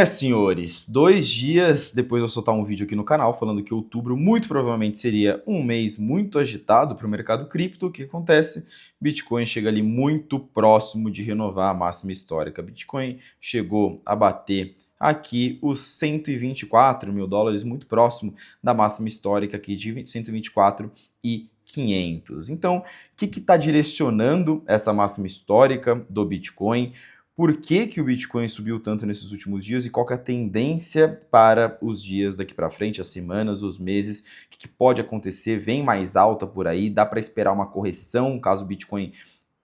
Senhores, 2 dias depois de eu soltar um vídeo aqui no canal falando que outubro muito provavelmente seria um mês muito agitado para o mercado cripto, o que acontece? Bitcoin chega ali muito próximo de renovar a máxima histórica. Bitcoin chegou a bater aqui os 124 mil dólares, muito próximo da máxima histórica aqui de 124.500. Então, o que está direcionando essa máxima histórica do Bitcoin? Por que que o Bitcoin subiu tanto nesses últimos dias e qual que é a tendência para os dias daqui para frente, as semanas, os meses? O que pode acontecer? Vem mais alta por aí? Dá para esperar uma correção caso o Bitcoin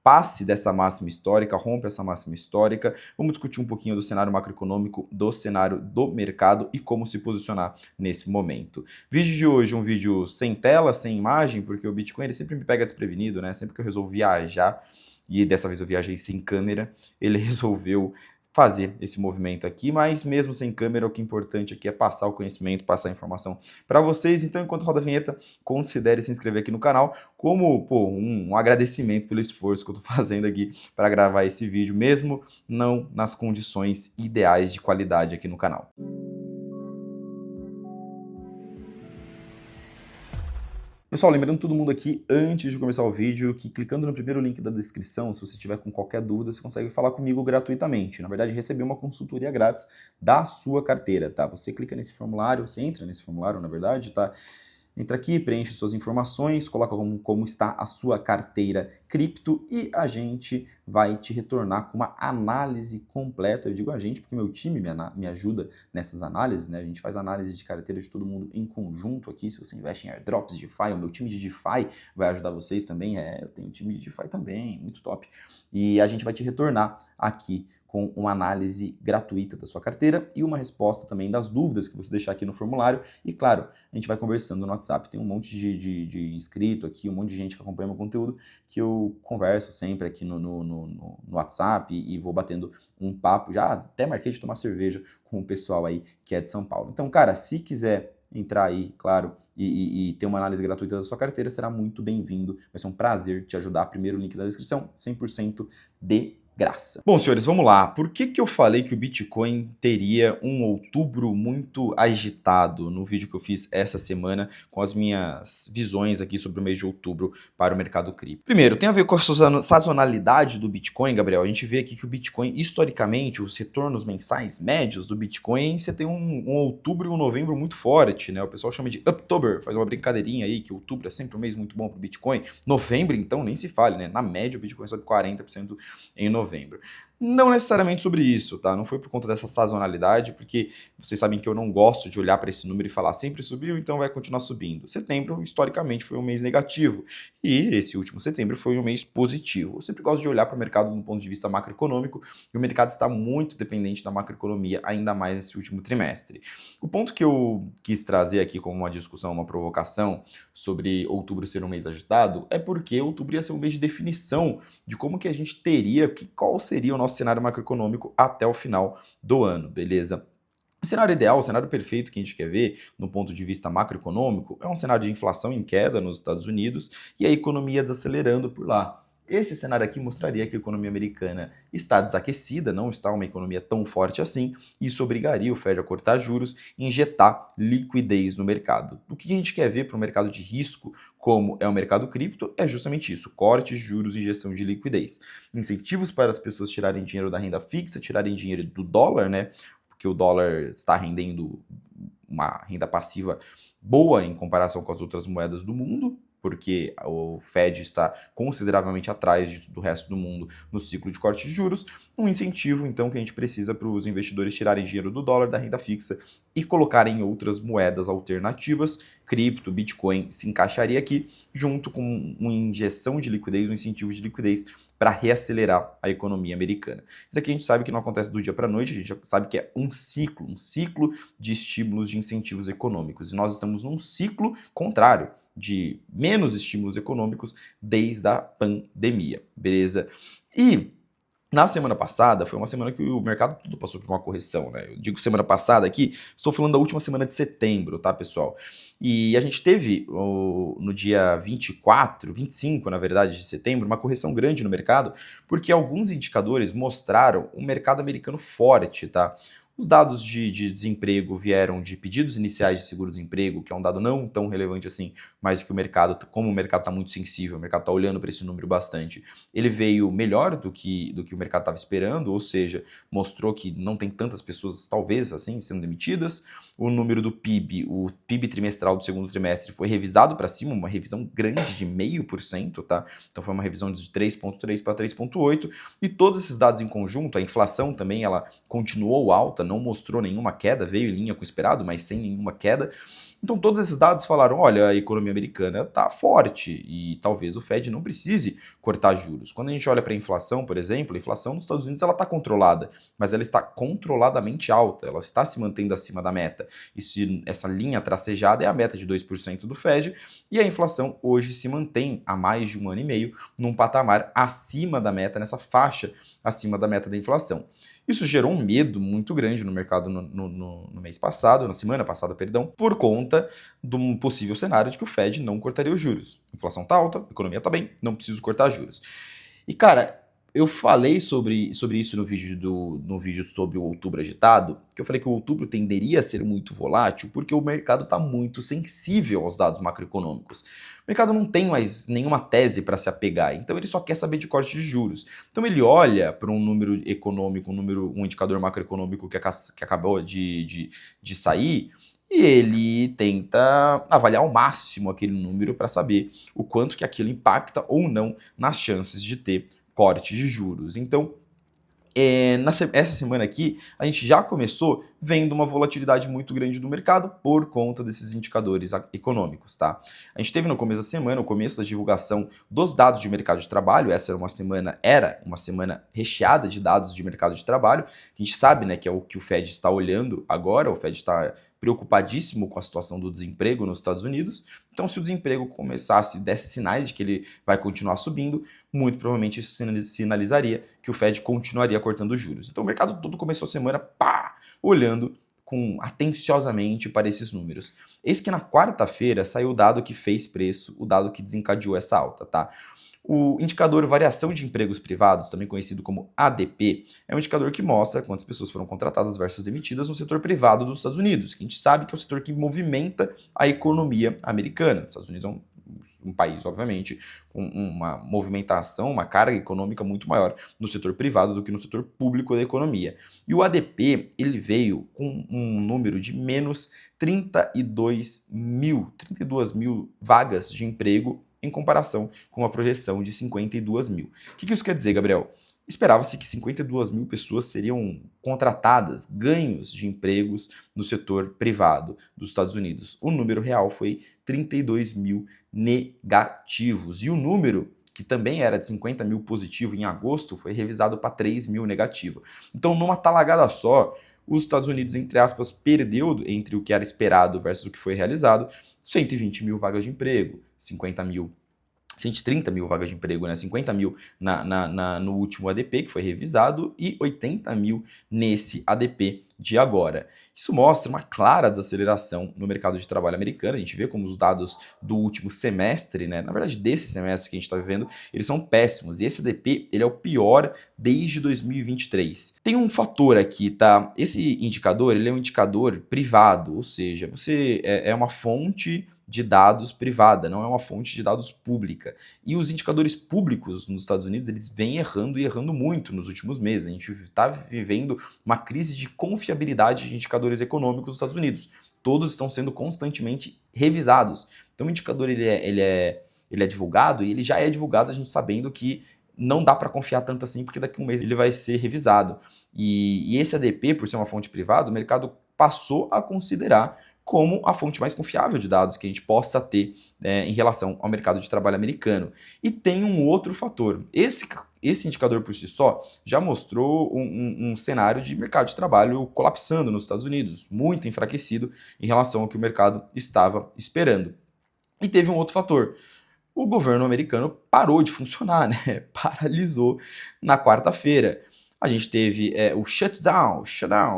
passe dessa máxima histórica, rompa essa máxima histórica? Vamos discutir um pouquinho do cenário macroeconômico, do cenário do mercado e como se posicionar nesse momento. Vídeo de hoje, um vídeo sem tela, sem imagem, porque o Bitcoin ele sempre me pega desprevenido, né? Sempre que eu resolvo viajar, e dessa vez eu viajei sem câmera, ele resolveu fazer esse movimento aqui, mas mesmo sem câmera, o que é importante aqui é passar o conhecimento, passar a informação para vocês. Então, enquanto roda a vinheta, considere se inscrever aqui no canal como um agradecimento pelo esforço que eu estou fazendo aqui para gravar esse vídeo, mesmo não nas condições ideais de qualidade aqui no canal. Pessoal, lembrando todo mundo aqui, antes de começar o vídeo, que clicando no primeiro link da descrição, se você tiver com qualquer dúvida, você consegue falar comigo gratuitamente. Na verdade, receber uma consultoria grátis da sua carteira, tá? Você clica nesse formulário, você entra nesse formulário, na verdade, tá? Entra aqui, preenche suas informações, coloca como está a sua carteira cripto e a gente vai te retornar com uma análise completa. Eu digo a gente porque meu time me ajuda nessas análises, né? A gente faz análise de carteira de todo mundo em conjunto aqui. Se você investe em airdrops, DeFi, o meu time de DeFi vai ajudar vocês também. Eu tenho um time de DeFi também, muito top. E a gente vai te retornar aqui com uma análise gratuita da sua carteira e uma resposta também das dúvidas que você deixar aqui no formulário. E claro, a gente vai conversando no WhatsApp, tem um monte de inscrito aqui, um monte de gente que acompanha meu conteúdo, que eu converso sempre aqui no WhatsApp e vou batendo um papo. Já até marquei de tomar cerveja com o pessoal aí que é de São Paulo. Então, cara, se quiser entrar aí, claro, e ter uma análise gratuita da sua carteira, será muito bem-vindo. Vai ser um prazer te ajudar. Primeiro link da descrição, 100% de graça. Bom, senhores, vamos lá. Por que que eu falei que o Bitcoin teria um outubro muito agitado no vídeo que eu fiz essa semana com as minhas visões aqui sobre o mês de outubro para o mercado cripto? Primeiro, tem a ver com a sazonalidade do Bitcoin, Gabriel. A gente vê aqui que o Bitcoin, historicamente, os retornos mensais médios do Bitcoin, você tem um outubro e um novembro muito forte, né? O pessoal chama de Uptober, faz uma brincadeirinha aí, que outubro é sempre um mês muito bom para o Bitcoin. Novembro, então, nem se fale, né? Na média, o Bitcoin sobe 40% em novembro. Não necessariamente sobre isso, tá? Não foi por conta dessa sazonalidade, porque vocês sabem que eu não gosto de olhar para esse número e falar sempre subiu, então vai continuar subindo. Setembro, historicamente, foi um mês negativo e esse último setembro foi um mês positivo. Eu sempre gosto de olhar para o mercado do ponto de vista macroeconômico e o mercado está muito dependente da macroeconomia, ainda mais nesse último trimestre. O ponto que eu quis trazer aqui como uma discussão, uma provocação sobre outubro ser um mês agitado é porque outubro ia ser um mês de definição de como que a gente teria, qual seria o nosso cenário macroeconômico até o final do ano, beleza? O cenário ideal, o cenário perfeito que a gente quer ver, no ponto de vista macroeconômico, é um cenário de inflação em queda nos Estados Unidos e a economia desacelerando por lá. Esse cenário aqui mostraria que a economia americana está desaquecida, não está uma economia tão forte assim, e isso obrigaria o Fed a cortar juros e injetar liquidez no mercado. O que a gente quer ver para o mercado de risco, como é o mercado cripto, é justamente isso: corte, juros e injeção de liquidez. Incentivos para as pessoas tirarem dinheiro da renda fixa, tirarem dinheiro do dólar, né? Porque o dólar está rendendo uma renda passiva boa em comparação com as outras moedas do mundo, porque o Fed está consideravelmente atrás do resto do mundo no ciclo de corte de juros. Um incentivo, então, que a gente precisa para os investidores tirarem dinheiro do dólar, da renda fixa e colocarem em outras moedas alternativas. Cripto, Bitcoin se encaixaria aqui, junto com uma injeção de liquidez, um incentivo de liquidez para reacelerar a economia americana. Isso aqui a gente sabe que não acontece do dia para a noite, a gente já sabe que é um ciclo de estímulos, de incentivos econômicos. E nós estamos num ciclo contrário, de menos estímulos econômicos desde a pandemia, beleza? E na semana passada, foi uma semana que o mercado tudo passou por uma correção, né? Eu digo semana passada aqui, estou falando da última semana de setembro, tá, pessoal? E a gente teve, no dia 24, 25, na verdade, de setembro, uma correção grande no mercado, porque alguns indicadores mostraram um mercado americano forte, tá? Os dados de desemprego vieram de pedidos iniciais de seguro-desemprego, que é um dado não tão relevante assim, mas que o mercado, como o mercado está muito sensível, o mercado está olhando para esse número bastante, ele veio melhor do que o mercado estava esperando, ou seja, mostrou que não tem tantas pessoas, talvez, assim, sendo demitidas. O número do PIB, o PIB trimestral do segundo trimestre foi revisado para cima, uma revisão grande de 0,5%, tá? Então foi uma revisão de 3,3 para 3,8, e todos esses dados em conjunto, a inflação também, ela continuou alta, não mostrou nenhuma queda, veio em linha com o esperado, mas sem nenhuma queda. Então todos esses dados falaram, olha, a economia americana está forte e talvez o Fed não precise cortar juros. Quando a gente olha para a inflação, por exemplo, a inflação nos Estados Unidos está controlada, mas ela está controladamente alta, ela está se mantendo acima da meta. Essa linha tracejada é a meta de 2% do Fed, e a inflação hoje se mantém há mais de 1 ano e meio num patamar acima da meta, nessa faixa acima da meta da inflação. Isso gerou um medo muito grande no mercado no mês passado, na semana passada, perdão, por conta de um possível cenário de que o Fed não cortaria os juros. A inflação está alta, a economia está bem, não preciso cortar juros. E, cara, eu falei sobre isso no vídeo sobre o outubro agitado, que eu falei que o outubro tenderia a ser muito volátil porque o mercado está muito sensível aos dados macroeconômicos. O mercado não tem mais nenhuma tese para se apegar, então ele só quer saber de corte de juros. Então ele olha para um número econômico, um indicador macroeconômico que acabou de sair, e ele tenta avaliar ao máximo aquele número para saber o quanto que aquilo impacta ou não nas chances de ter corte de juros. Então, essa semana aqui, a gente já começou vendo uma volatilidade muito grande do mercado por conta desses indicadores econômicos, tá? A gente teve no começo da semana, o começo da divulgação dos dados de mercado de trabalho. Essa era uma semana recheada de dados de mercado de trabalho, que a gente sabe, né, que é o que o Fed está olhando agora. O Fed está preocupadíssimo com a situação do desemprego nos Estados Unidos. Então, se o desemprego desse sinais de que ele vai continuar subindo, muito provavelmente isso sinalizaria que o Fed continuaria cortando juros. Então, o mercado todo começou a semana olhando atenciosamente para esses números. Eis que na quarta-feira saiu o dado que fez preço, o dado que desencadeou essa alta, tá? O indicador Variação de Empregos Privados, também conhecido como ADP, é um indicador que mostra quantas pessoas foram contratadas versus demitidas no setor privado dos Estados Unidos, que a gente sabe que é o setor que movimenta a economia americana. Os Estados Unidos é um país, obviamente, com uma movimentação, uma carga econômica muito maior no setor privado do que no setor público da economia. E o ADP, ele veio com um número de menos 32 mil vagas de emprego em comparação com uma projeção de 52 mil. O que isso quer dizer, Gabriel? Esperava-se que 52 mil pessoas seriam contratadas, ganhos de empregos no setor privado dos Estados Unidos. O número real foi 32 mil negativos. E o número, que também era de 50 mil positivo em agosto, foi revisado para 3 mil negativo. Então, numa talagada só, os Estados Unidos, entre aspas, perdeu entre o que era esperado versus o que foi realizado 120 mil vagas de emprego, 130 mil vagas de emprego, né? 50 mil no último ADP, que foi revisado, e 80 mil nesse ADP de agora. Isso mostra uma clara desaceleração no mercado de trabalho americano. A gente vê como os dados do último semestre, né? Na verdade, desse semestre que a gente está vivendo, eles são péssimos. E esse ADP, ele é o pior desde 2023. Tem um fator aqui, tá? Esse indicador, ele é um indicador privado, ou seja, você é uma fonte de dados privada, não é uma fonte de dados pública. E os indicadores públicos nos Estados Unidos, eles vêm errando e errando muito nos últimos meses. A gente está vivendo uma crise de confiabilidade de indicadores econômicos nos Estados Unidos. Todos estão sendo constantemente revisados. Então o indicador ele é divulgado, e ele já é divulgado a gente sabendo que não dá para confiar tanto assim, porque daqui a um mês ele vai ser revisado. E esse ADP, por ser uma fonte privada, o mercado passou a considerar como a fonte mais confiável de dados que a gente possa ter em relação ao mercado de trabalho americano. E tem um outro fator. Esse indicador por si só já mostrou um cenário de mercado de trabalho colapsando nos Estados Unidos, muito enfraquecido em relação ao que o mercado estava esperando. E teve um outro fator. O governo americano parou de funcionar, né? Paralisou na quarta-feira. A gente teve o shutdown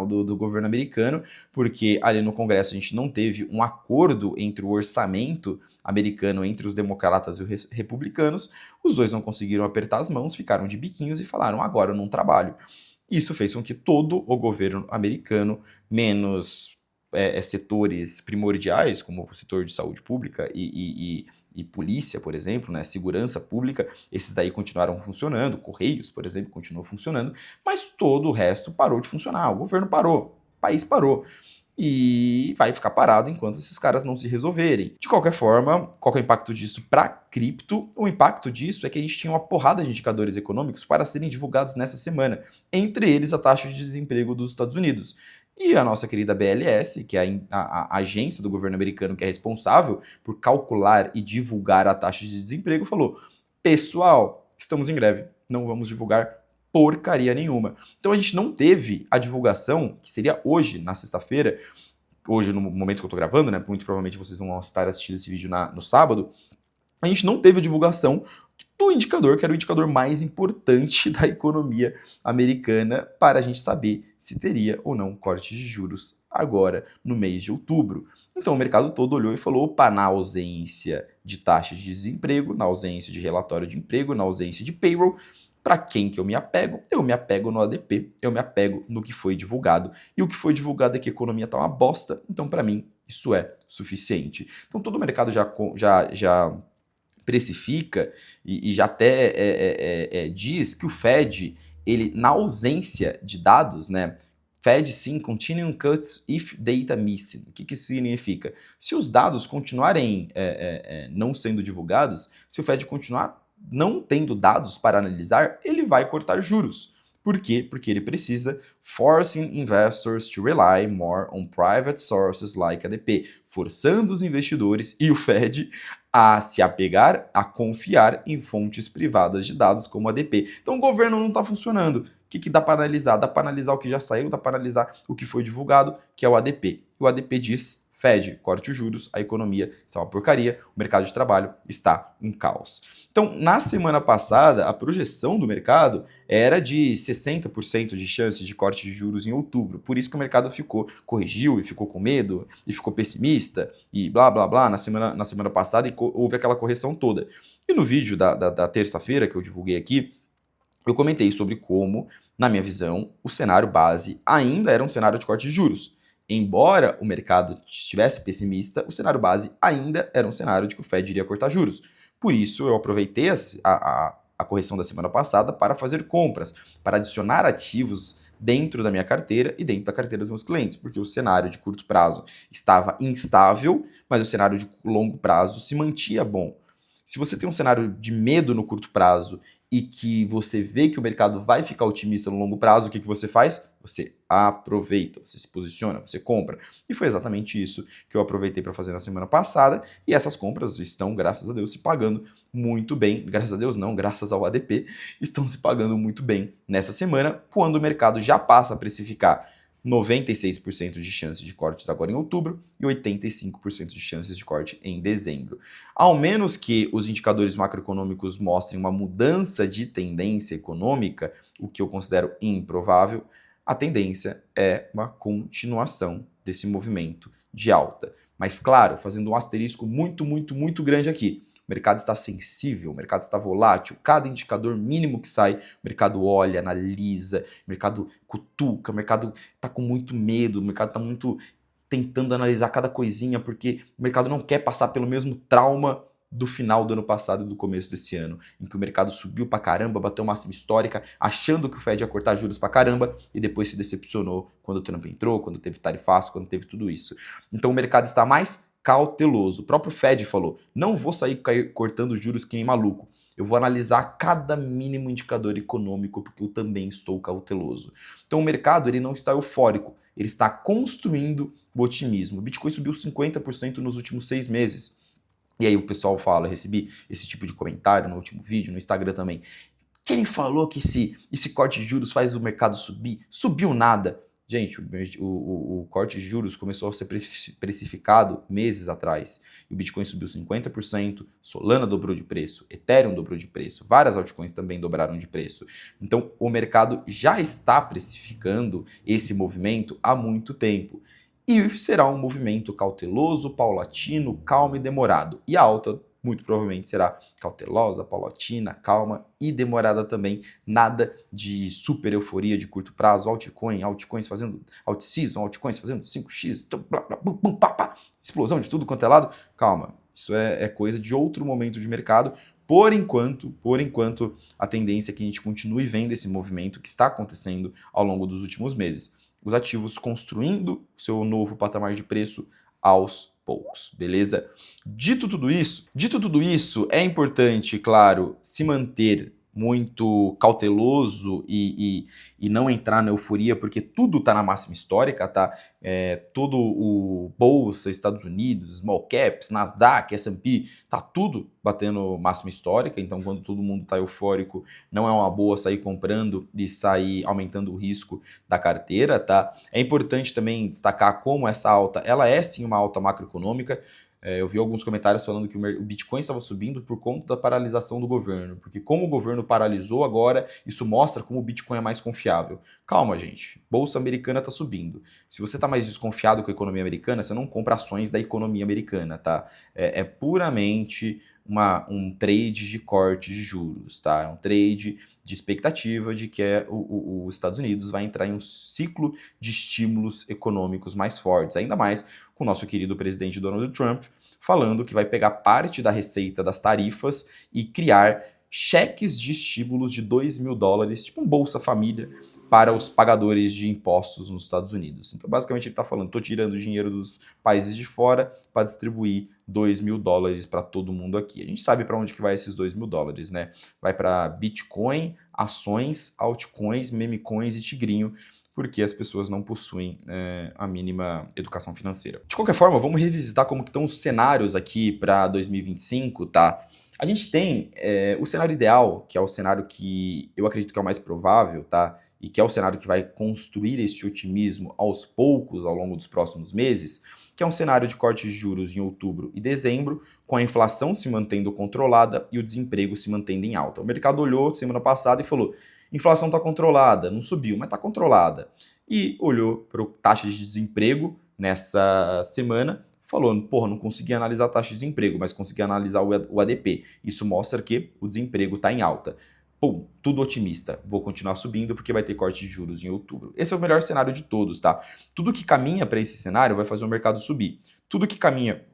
do governo americano, porque ali no Congresso a gente não teve um acordo entre o orçamento americano, entre os democratas e os republicanos. Os dois não conseguiram apertar as mãos, ficaram de biquinhos e falaram, agora eu não trabalho. Isso fez com que todo o governo americano, menos setores primordiais, como o setor de saúde pública e polícia, por exemplo, né, segurança pública, esses daí continuaram funcionando, Correios, por exemplo, continuou funcionando, mas todo o resto parou de funcionar, o governo parou, o país parou. E vai ficar parado enquanto esses caras não se resolverem. De qualquer forma, qual é o impacto disso para cripto? O impacto disso é que a gente tinha uma porrada de indicadores econômicos para serem divulgados nessa semana, entre eles a taxa de desemprego dos Estados Unidos. E a nossa querida BLS, que é a agência do governo americano que é responsável por calcular e divulgar a taxa de desemprego, falou: pessoal, estamos em greve, não vamos divulgar porcaria nenhuma. Então a gente não teve a divulgação, que seria hoje, na sexta-feira, hoje no momento que eu estou gravando, né? Muito provavelmente vocês vão estar assistindo esse vídeo no sábado. A gente não teve a divulgação do indicador, que era o indicador mais importante da economia americana, para a gente saber se teria ou não corte de juros agora no mês de outubro. Então o mercado todo olhou e falou: opa, na ausência de taxa de desemprego, na ausência de relatório de emprego, na ausência de payroll, para quem que eu me apego? Eu me apego no ADP, eu me apego no que foi divulgado. E o que foi divulgado é que a economia está uma bosta, então para mim isso é suficiente. Então todo o mercado já precifica e já até diz que o Fed, ele, na ausência de dados, né? Fed sim, continuing cuts if data missing. O que isso significa? Se os dados continuarem não sendo divulgados, se o Fed continuar não tendo dados para analisar, ele vai cortar juros. Por quê? Porque ele precisa forcing investors to rely more on private sources like ADP, forçando os investidores e o Fed a se apegar, a confiar em fontes privadas de dados como ADP. Então o governo não está funcionando. O que dá para analisar? Dá para analisar o que já saiu, dá para analisar o que foi divulgado, que é o ADP. O ADP diz: Fed, corte os juros, a economia está uma porcaria, o mercado de trabalho está um caos. Então, na semana passada, a projeção do mercado era de 60% de chance de corte de juros em outubro. Por isso que o mercado corrigiu e ficou com medo e ficou pessimista e blá blá blá na semana passada, e houve aquela correção toda. E no vídeo da terça-feira que eu divulguei aqui, eu comentei sobre como, na minha visão, o cenário base ainda era um cenário de corte de juros. Embora o mercado estivesse pessimista, o cenário base ainda era um cenário de que o Fed iria cortar juros. Por isso, eu aproveitei a correção da semana passada para fazer compras, para adicionar ativos dentro da minha carteira e dentro da carteira dos meus clientes, porque o cenário de curto prazo estava instável, mas o cenário de longo prazo se mantinha bom. Se você tem um cenário de medo no curto prazo e que você vê que o mercado vai ficar otimista no longo prazo, o que você faz? Você aproveita, você se posiciona, você compra. E foi exatamente isso que eu aproveitei para fazer na semana passada, e essas compras estão, graças a Deus, se pagando muito bem. Graças a Deus não, graças ao ADP, estão se pagando muito bem nessa semana, quando o mercado já passa a precificar 96% de chances de cortes agora em outubro e 85% de chances de corte em dezembro. Ao menos que os indicadores macroeconômicos mostrem uma mudança de tendência econômica, o que eu considero improvável, a tendência é uma continuação desse movimento de alta. Mas claro, fazendo um asterisco muito, muito, muito grande aqui. O mercado está sensível, o mercado está volátil, cada indicador mínimo que sai, o mercado olha, analisa, o mercado cutuca, o mercado está com muito medo, o mercado está muito tentando analisar cada coisinha, porque o mercado não quer passar pelo mesmo trauma do final do ano passado e do começo desse ano, em que o mercado subiu pra caramba, bateu máxima histórica, achando que o Fed ia cortar juros pra caramba, e depois se decepcionou quando o Trump entrou, quando teve tarifaço, quando teve tudo isso. Então o mercado está mais cauteloso. O próprio Fed falou: não vou sair cortando juros que nem maluco. Eu vou analisar cada mínimo indicador econômico, porque eu também estou cauteloso. Então o mercado ele não está eufórico, ele está construindo o otimismo. O Bitcoin subiu 50% nos últimos 6 meses. E aí o pessoal fala, eu recebi esse tipo de comentário no último vídeo, no Instagram também. Quem falou que esse corte de juros faz o mercado subir? Subiu nada. Gente, o corte de juros começou a ser precificado meses atrás. E o Bitcoin subiu 50%, Solana dobrou de preço, Ethereum dobrou de preço, várias altcoins também dobraram de preço. Então, o mercado já está precificando esse movimento há muito tempo. E será um movimento cauteloso, paulatino, calmo e demorado. E a alta muito provavelmente será cautelosa, paulatina, calma e demorada também. Nada de super euforia de curto prazo, altcoins fazendo alt-season, altcoins fazendo 5x, blá, blá, bum, bum, pá, pá, explosão de tudo quanto é lado. Calma, isso é coisa de outro momento de mercado. Por enquanto, a tendência é que a gente continue vendo esse movimento que está acontecendo ao longo dos últimos meses. Os ativos construindo seu novo patamar de preço aos poucos, beleza? Dito tudo isso, é importante, claro, se manter muito cauteloso e não entrar na euforia, porque tudo está na máxima histórica, tá? Todo o Bolsa, Estados Unidos, Small Caps, Nasdaq, S&P, tá tudo batendo máxima histórica, então quando todo mundo está eufórico, não é uma boa sair comprando e sair aumentando o risco da carteira, tá? É importante também destacar como essa alta, ela é sim uma alta macroeconômica. Eu vi alguns comentários falando que o Bitcoin estava subindo por conta da paralisação do governo, porque como o governo paralisou agora, isso mostra como o Bitcoin é mais confiável. Calma, gente. Bolsa americana está subindo. Se você está mais desconfiado com a economia americana, você não compra ações da economia americana, tá? É puramente um trade de corte de juros, tá? É um trade de expectativa de que os Estados Unidos vai entrar em um ciclo de estímulos econômicos mais fortes, ainda mais com o nosso querido presidente Donald Trump falando que vai pegar parte da receita das tarifas e criar cheques de estímulos de $2.000, tipo um Bolsa Família, para os pagadores de impostos nos Estados Unidos. Então, basicamente, ele está falando, estou tirando dinheiro dos países de fora para distribuir $2.000 para todo mundo aqui. A gente sabe para onde que vai esses $2.000, né? Vai para Bitcoin, ações, altcoins, memecoins e tigrinho, porque as pessoas não possuem a mínima educação financeira. De qualquer forma, vamos revisitar como estão os cenários aqui para 2025, tá? A gente tem o cenário ideal, que é o cenário que eu acredito que é o mais provável, tá? E que é o cenário que vai construir esse otimismo aos poucos ao longo dos próximos meses, que é um cenário de corte de juros em outubro e dezembro, com a inflação se mantendo controlada e o desemprego se mantendo em alta. O mercado olhou semana passada e falou: inflação está controlada, não subiu, mas está controlada. E olhou para a taxa de desemprego nessa semana, falou, porra, não consegui analisar a taxa de desemprego, mas consegui analisar o ADP. Isso mostra que o desemprego está em alta. Pum, tudo otimista. Vou continuar subindo porque vai ter corte de juros em outubro. Esse é o melhor cenário de todos, tá? Tudo que caminha para esse cenário vai fazer o mercado subir. Tudo que caminha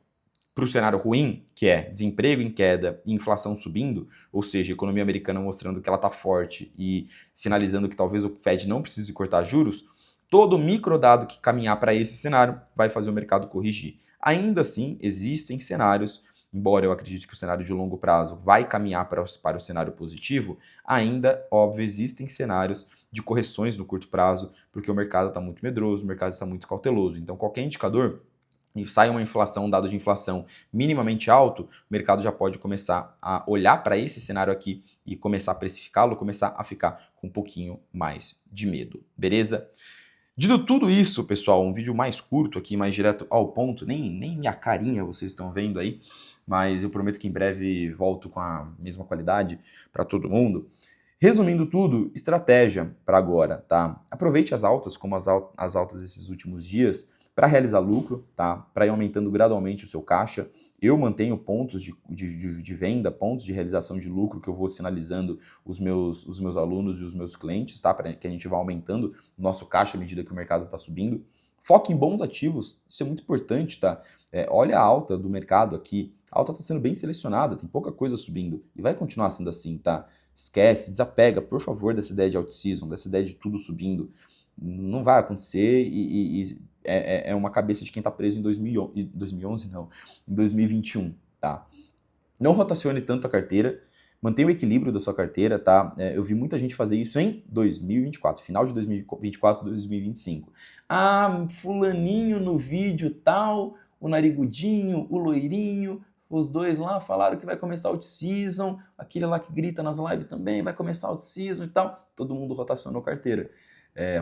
para o cenário ruim, que é desemprego em queda e inflação subindo, ou seja, a economia americana mostrando que ela está forte e sinalizando que talvez o Fed não precise cortar juros, todo microdado que caminhar para esse cenário vai fazer o mercado corrigir. Ainda assim, existem cenários, embora eu acredite que o cenário de longo prazo vai caminhar para o cenário positivo, ainda, óbvio, existem cenários de correções no curto prazo, porque o mercado está muito medroso, o mercado está muito cauteloso. Então, qualquer indicador e sai uma inflação, um dado de inflação minimamente alto, o mercado já pode começar a olhar para esse cenário aqui e começar a precificá-lo, começar a ficar com um pouquinho mais de medo, beleza? Dito tudo isso, pessoal, um vídeo mais curto aqui, mais direto ao ponto, nem minha carinha vocês estão vendo aí, mas eu prometo que em breve volto com a mesma qualidade para todo mundo. Resumindo tudo, estratégia para agora, tá? Aproveite as altas, como as altas desses últimos dias, para realizar lucro, tá? Para ir aumentando gradualmente o seu caixa. Eu mantenho pontos de venda, pontos de realização de lucro que eu vou sinalizando os meus alunos e os meus clientes, tá? Para que a gente vá aumentando o nosso caixa à medida que o mercado está subindo. Foque em bons ativos, isso é muito importante, tá? Olha a alta do mercado aqui. A alta está sendo bem selecionada, tem pouca coisa subindo e vai continuar sendo assim, tá? Esquece, desapega, por favor, dessa ideia de out-season, dessa ideia de tudo subindo. Não vai acontecer e é uma cabeça de quem está preso em 2011, não, em 2021, tá? Não rotacione tanto a carteira, mantenha o equilíbrio da sua carteira, tá? Eu vi muita gente fazer isso em 2024, final de 2024, 2025. Ah, fulaninho no vídeo tal, o narigudinho, o loirinho, os dois lá falaram que vai começar out-season, aquele lá que grita nas lives também vai começar out-season e tal. Todo mundo rotacionou carteira.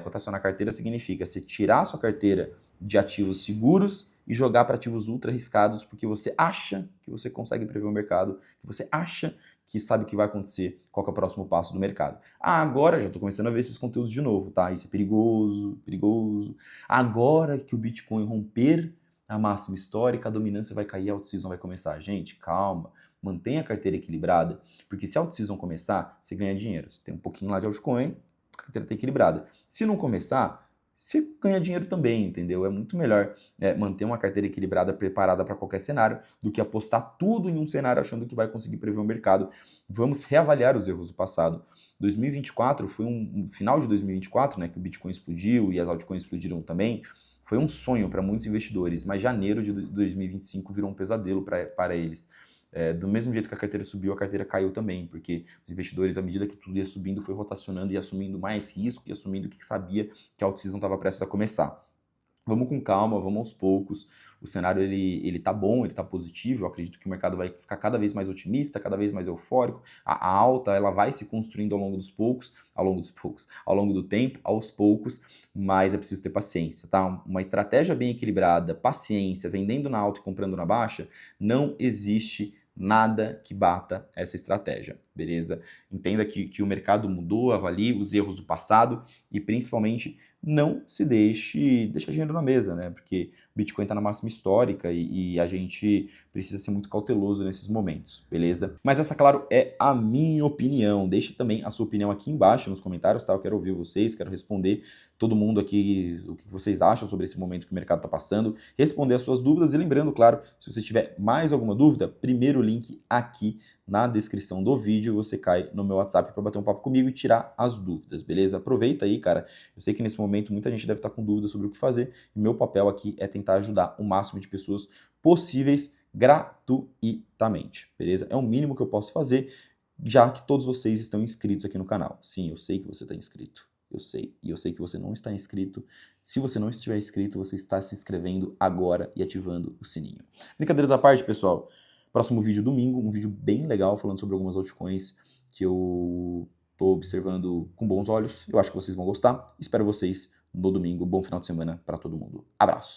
Rotacionar carteira significa você tirar a sua carteira de ativos seguros e jogar para ativos ultra arriscados porque você acha que você consegue prever o mercado, que você acha que sabe o que vai acontecer, qual que é o próximo passo do mercado. Agora já estou começando a ver esses conteúdos de novo, tá? Isso é perigoso, perigoso. Agora que o Bitcoin romper a máxima histórica, a dominância vai cair, a out-season vai começar. Gente, calma. mantenha a carteira equilibrada, porque se a alt-season começar, você ganha dinheiro. Você tem um pouquinho lá de altcoin, a carteira está equilibrada. Se não começar, você ganha dinheiro também, entendeu? É muito melhor manter uma carteira equilibrada, preparada para qualquer cenário, do que apostar tudo em um cenário achando que vai conseguir prever o mercado. Vamos reavaliar os erros do passado. 2024 foi um final de 2024, né, que o Bitcoin explodiu e as altcoins explodiram também. Foi um sonho para muitos investidores, mas janeiro de 2025 virou um pesadelo para eles. Do mesmo jeito que a carteira subiu, a carteira caiu também, porque os investidores, à medida que tudo ia subindo, foi rotacionando e assumindo mais risco e assumindo que sabia que a alt-season estava prestes a começar. Vamos com calma, vamos aos poucos. O cenário ele tá bom, ele tá positivo. Eu acredito que o mercado vai ficar cada vez mais otimista, cada vez mais eufórico. A alta ela vai se construindo ao longo do tempo, aos poucos, mas é preciso ter paciência, tá? Uma estratégia bem equilibrada, paciência, vendendo na alta e comprando na baixa, não existe nada que bata essa estratégia, beleza? Entenda que o mercado mudou, avalie os erros do passado e principalmente não se deixar dinheiro na mesa, né? Porque o Bitcoin está na máxima histórica e a gente precisa ser muito cauteloso nesses momentos, beleza? Mas essa, claro, é a minha opinião. Deixe também a sua opinião aqui embaixo nos comentários, tá? Eu quero ouvir vocês, quero responder todo mundo aqui o que vocês acham sobre esse momento que o mercado está passando, responder as suas dúvidas e lembrando, claro, se você tiver mais alguma dúvida, primeiro link aqui na descrição do vídeo, você cai no meu WhatsApp para bater um papo comigo e tirar as dúvidas, beleza? Aproveita aí, cara. Eu sei que nesse momento muita gente deve estar com dúvidas sobre o que fazer e meu papel aqui é tentar ajudar o máximo de pessoas possíveis gratuitamente, beleza? É o mínimo que eu posso fazer, já que todos vocês estão inscritos aqui no canal. Sim, eu sei que você está inscrito. Eu sei. E eu sei que você não está inscrito. Se você não estiver inscrito, você está se inscrevendo agora e ativando o sininho. Brincadeiras à parte, pessoal. Próximo vídeo domingo, um vídeo bem legal falando sobre algumas altcoins que eu estou observando com bons olhos. Eu acho que vocês vão gostar. Espero vocês no domingo. Bom final de semana para todo mundo. Abraço.